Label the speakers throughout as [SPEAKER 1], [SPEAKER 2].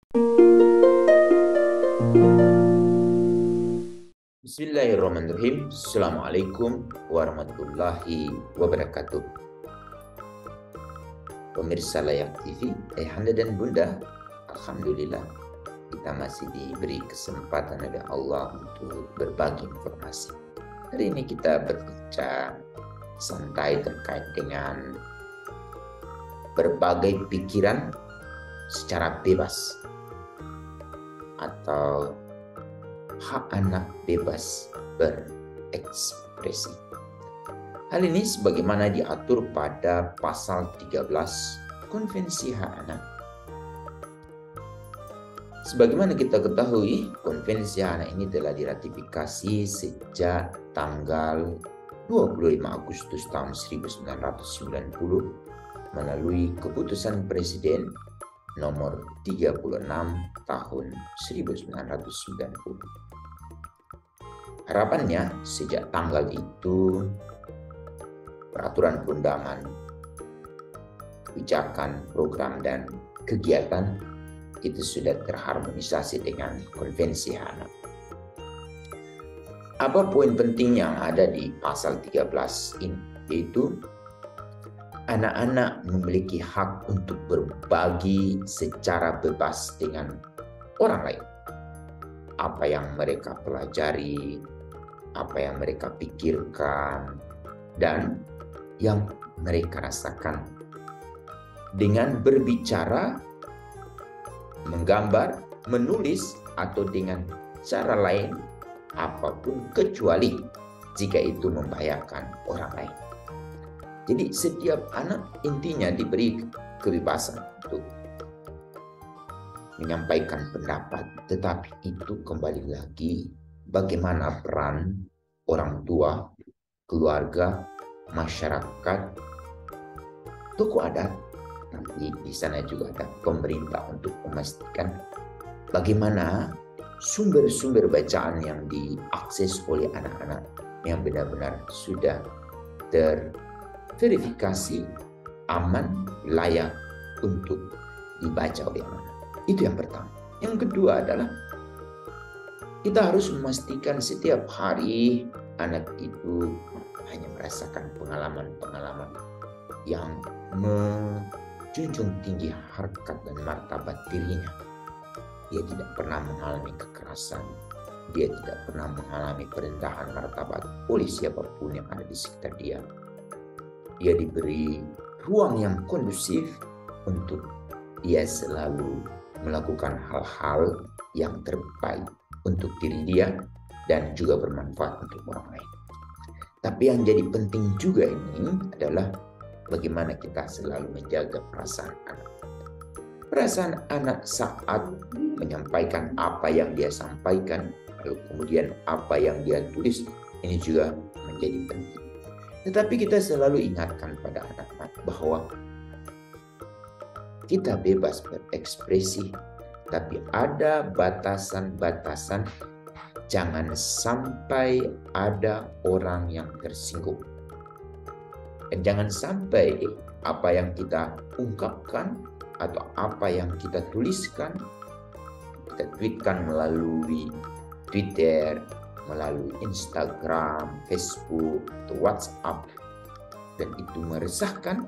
[SPEAKER 1] Bismillahirrahmanirrahim. Assalamualaikum warahmatullahi wabarakatuh. Pemirsa Layak TV, ayahanda dan bunda, alhamdulillah kita masih diberi kesempatan oleh Allah untuk berbagi informasi. Hari ini kita berbincang santai terkait dengan berbagai pikiran secara bebas atau hak anak bebas berekspresi. Hal ini sebagaimana diatur pada pasal 13 Konvensi Hak Anak. Sebagaimana kita ketahui, Konvensi Hak Anak ini telah diratifikasi sejak tanggal 25 Agustus tahun 1990 melalui keputusan Presiden nomor 36 tahun 1990. Harapannya sejak tanggal itu peraturan perundangan, kebijakan, program, dan kegiatan itu sudah terharmonisasi dengan Konvensi Hak Anak. Apa poin penting yang ada di pasal 13 ini? Yaitu anak-anak memiliki hak untuk berbagi secara bebas dengan orang lain. Apa yang mereka pelajari, apa yang mereka pikirkan, dan yang mereka rasakan. Dengan berbicara, menggambar, menulis, atau dengan cara lain, apapun kecuali jika itu membahayakan orang lain. Jadi setiap anak intinya diberi kebebasan untuk menyampaikan pendapat, tetapi itu kembali lagi bagaimana peran orang tua, keluarga, masyarakat, tokoh adat, tapi di sana juga ada pemerintah untuk memastikan bagaimana sumber-sumber bacaan yang diakses oleh anak-anak yang benar-benar sudah terverifikasi, aman, layak untuk dibaca oleh anak-anak. Itu yang pertama. Yang kedua adalah kita harus memastikan setiap hari anak itu hanya merasakan pengalaman-pengalaman yang menjunjung tinggi harkat dan martabat dirinya. Dia tidak pernah mengalami kekerasan. Dia tidak pernah mengalami perendahan martabat oleh siapapun yang ada di sekitar dia. Dia diberi ruang yang kondusif untuk dia selalu melakukan hal-hal yang terbaik untuk diri dia dan juga bermanfaat untuk orang lain. Tapi yang jadi penting juga ini adalah bagaimana kita selalu menjaga perasaan anak. Perasaan anak saat menyampaikan apa yang dia sampaikan, lalu kemudian apa yang dia tulis, ini juga menjadi penting. Tetapi kita selalu ingatkan pada anak-anak bahwa kita bebas berekspresi, tapi ada batasan-batasan. Jangan sampai ada orang yang tersinggung. Dan jangan sampai apa yang kita ungkapkan atau apa yang kita tuliskan, kita tweetkan melalui Twitter, melalui Instagram, Facebook, atau WhatsApp, dan itu meresahkan.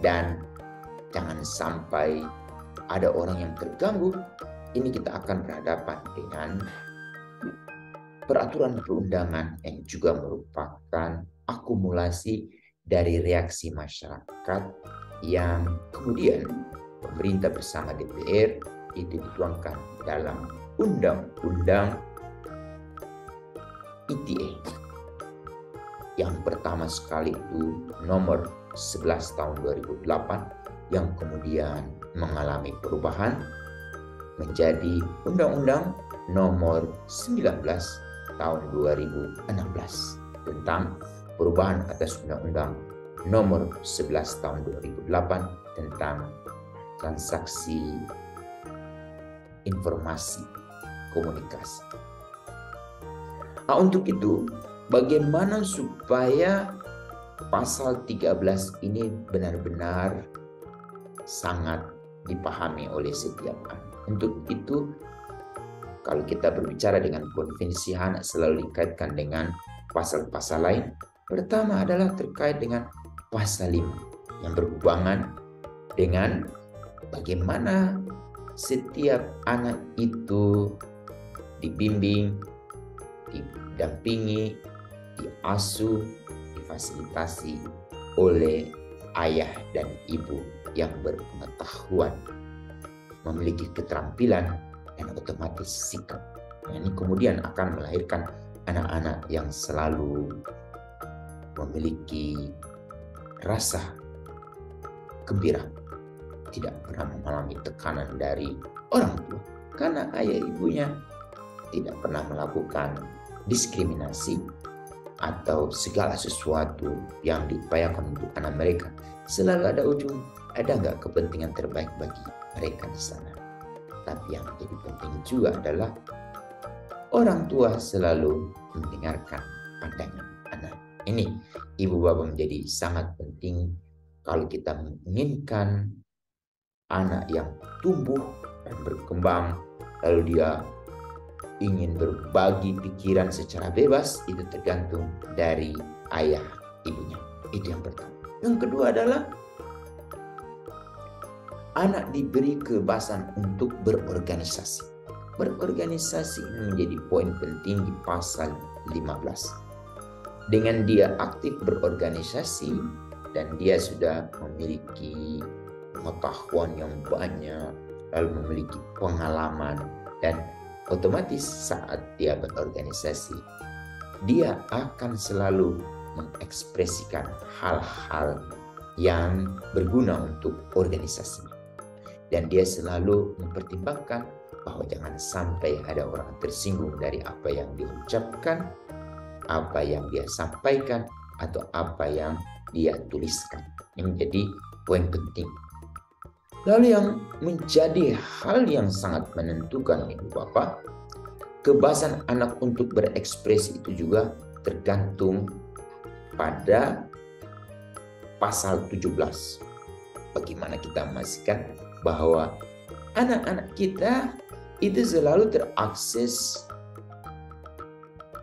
[SPEAKER 1] Dan jangan sampai ada orang yang terganggu. Ini kita akan berhadapan dengan peraturan perundangan yang juga merupakan akumulasi dari reaksi masyarakat yang kemudian pemerintah bersama DPR itu dituangkan dalam Undang-Undang ITE. Yang pertama sekali itu nomor 11 tahun 2008 yang kemudian mengalami perubahan menjadi Undang-Undang nomor 19 tahun 2016 tentang perubahan atas Undang-Undang nomor 11 tahun 2008 tentang transaksi informasi komunikasi. Nah, untuk itu bagaimana supaya pasal 13 ini benar-benar sangat dipahami oleh setiap anak. Untuk itu, kalau kita berbicara dengan konvensi HANA selalu dikaitkan dengan pasal-pasal lain. Pertama adalah terkait dengan pasal 5 yang berhubungan dengan bagaimana setiap anak itu dibimbing, didampingi, diasuh, difasilitasi oleh ayah dan ibu yang berpengetahuan, memiliki keterampilan, dan otomatis sikap. Ini kemudian akan melahirkan anak-anak yang selalu memiliki rasa gembira, tidak pernah mengalami tekanan dari orang tua, karena ayah ibunya tidak pernah melakukan diskriminasi atau segala sesuatu yang diupayakan untuk anak mereka. Selalu ada ada nggak kepentingan terbaik bagi mereka di sana. Tapi yang lebih penting juga adalah orang tua selalu mendengarkan pandangan anak. Ini ibu bapak menjadi sangat penting kalau kita menginginkan anak yang tumbuh dan berkembang, lalu dia ingin berbagi pikiran secara bebas, itu tergantung dari ayah ibunya. Itu yang pertama. Yang kedua adalah anak diberi kebebasan untuk berorganisasi. Berorganisasi ini menjadi poin penting di pasal 15. Dengan dia aktif berorganisasi dan dia sudah memiliki pengetahuan yang banyak, lalu memiliki pengalaman, dan otomatis saat dia berorganisasi, dia akan selalu mengekspresikan hal-hal yang berguna untuk organisasinya. Dan dia selalu mempertimbangkan bahwa jangan sampai ada orang tersinggung dari apa yang dia ucapkan, apa yang dia sampaikan, atau apa yang dia tuliskan. Ini menjadi poin penting. Lalu yang menjadi hal yang sangat menentukan ibu bapak, kebebasan anak untuk berekspresi itu juga tergantung pada pasal 17. Bagaimana kita memastikan bahwa anak-anak kita itu selalu terakses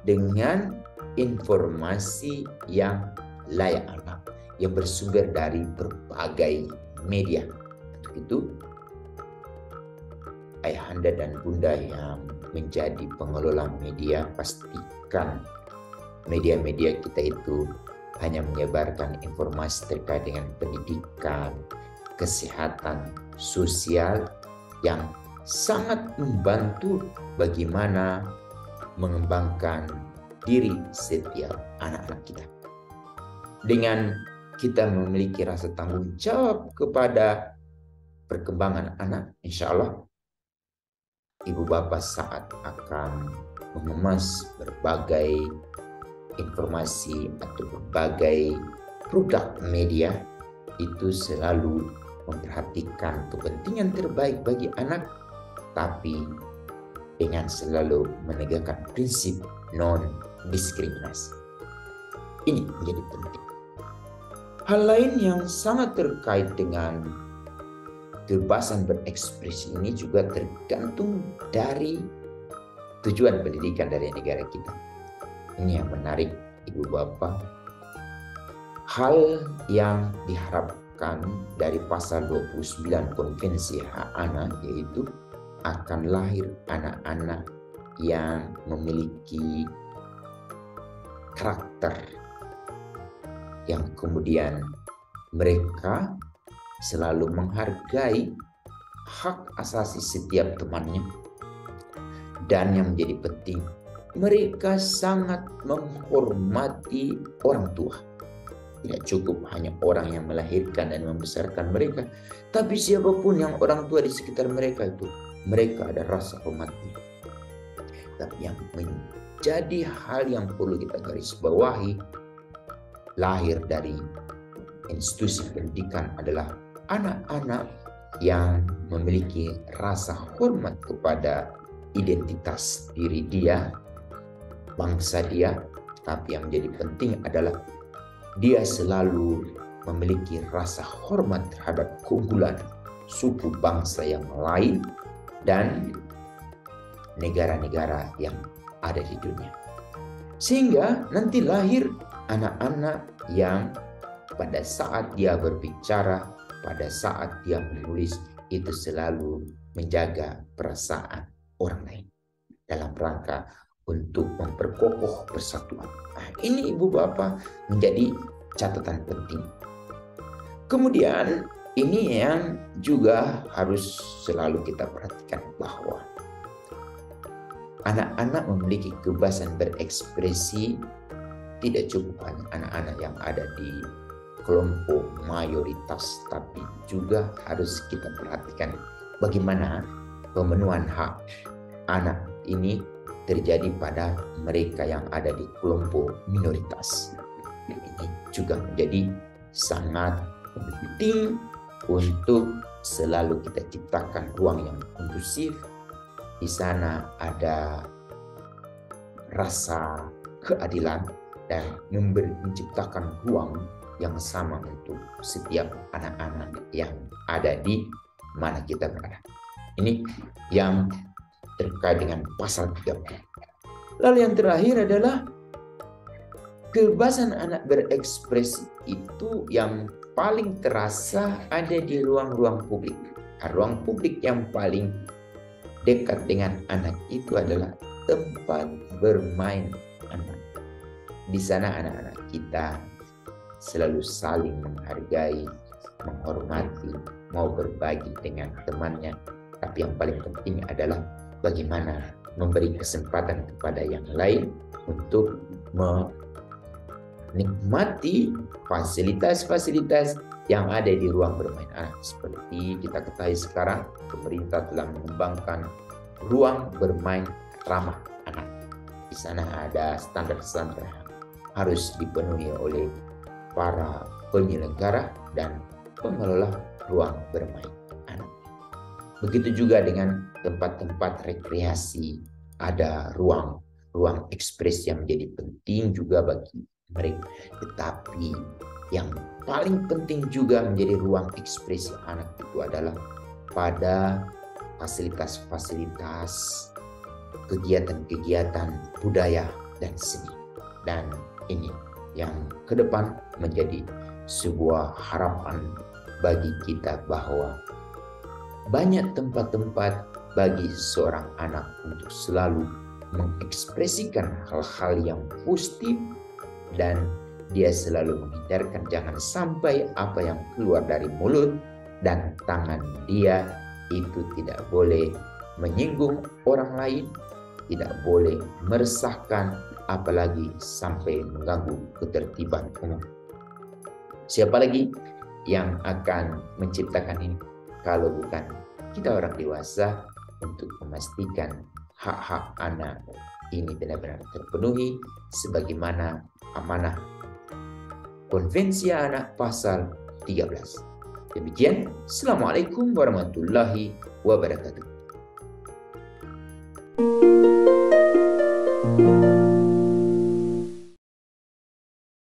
[SPEAKER 1] dengan informasi yang layak anak, yang bersumber dari berbagai media. Untuk itu, ayahanda dan bunda yang menjadi pengelola media, pastikan media-media kita itu hanya menyebarkan informasi terkait dengan pendidikan, kesehatan, sosial yang sangat membantu bagaimana mengembangkan diri setiap anak-anak kita. Dengan kita memiliki rasa tanggung jawab kepada perkembangan anak, insya Allah ibu bapak saat akan mengemas berbagai informasi atau berbagai produk media itu selalu memperhatikan kepentingan terbaik bagi anak, tapi dengan selalu menegakkan prinsip non-diskriminasi. Ini menjadi penting. Hal lain yang sangat terkait dengan kebebasan berekspresi ini juga tergantung dari tujuan pendidikan dari negara kita. Ini yang menarik ibu bapak. Hal yang diharapkan dari pasal 29 Konvensi Hak Anak yaitu akan lahir anak-anak yang memiliki karakter yang kemudian mereka selalu menghargai hak asasi setiap temannya, dan yang menjadi penting mereka sangat menghormati orang tua. Tidak cukup hanya orang yang melahirkan dan membesarkan mereka, tapi siapapun yang orang tua di sekitar mereka itu, mereka ada rasa hormatnya. Tapi yang menjadi hal yang perlu kita garis bawahi, lahir dari institusi pendidikan adalah anak-anak yang memiliki rasa hormat kepada identitas diri dia, bangsa dia, tapi yang menjadi penting adalah dia selalu memiliki rasa hormat terhadap keunggulan suku bangsa yang lain dan negara-negara yang ada di dunia. Sehingga nanti lahir anak-anak yang pada saat dia berbicara, pada saat dia menulis, itu selalu menjaga perasaan orang lain dalam rangka untuk memperkokoh persatuan. Nah, ini Ibu Bapak menjadi catatan penting. Kemudian ini yang juga harus selalu kita perhatikan, bahwa anak-anak memiliki kebebasan berekspresi. Tidak cukup hanya anak-anak yang ada di kelompok mayoritas, tapi juga harus kita perhatikan bagaimana pemenuhan hak anak ini terjadi pada mereka yang ada di kelompok minoritas. Ini juga menjadi sangat penting untuk selalu kita ciptakan ruang yang kondusif. Di sana ada rasa keadilan dan menciptakan ruang yang sama untuk setiap anak-anak yang ada di mana kita berada. Ini yang terkait dengan pasal 30. Lalu yang terakhir adalah kebebasan anak berekspresi itu yang paling terasa ada di ruang-ruang publik. Ruang publik yang paling dekat dengan anak itu adalah tempat bermain anak. Di sana anak-anak kita selalu saling menghargai, menghormati, mau berbagi dengan temannya. Tapi yang paling penting adalah bagaimana memberi kesempatan kepada yang lain untuk menikmati fasilitas-fasilitas yang ada di ruang bermain anak. Seperti kita ketahui sekarang, pemerintah telah mengembangkan ruang bermain ramah anak. Di sana ada standar-standar yang harus dipenuhi oleh para penyelenggara dan pengelola ruang bermain anak. Begitu juga dengan tempat-tempat rekreasi, ada ruang ekspresi yang menjadi penting juga bagi mereka. Tetapi yang paling penting juga menjadi ruang ekspresi anak itu adalah pada fasilitas-fasilitas, kegiatan-kegiatan budaya dan seni. Dan ini yang ke depan menjadi sebuah harapan bagi kita, bahwa banyak tempat-tempat bagi seorang anak untuk selalu mengekspresikan hal-hal yang positif, dan dia selalu menghindarkan jangan sampai apa yang keluar dari mulut dan tangan dia itu tidak boleh menyinggung orang lain, tidak boleh meresahkan, apalagi sampai mengganggu ketertiban umum. Siapa lagi yang akan menciptakan ini kalau bukan kita orang dewasa, untuk memastikan hak-hak anak ini benar-benar terpenuhi sebagaimana amanah Konvensi Anak pasal 13. Demikian, Assalamualaikum warahmatullahi wabarakatuh.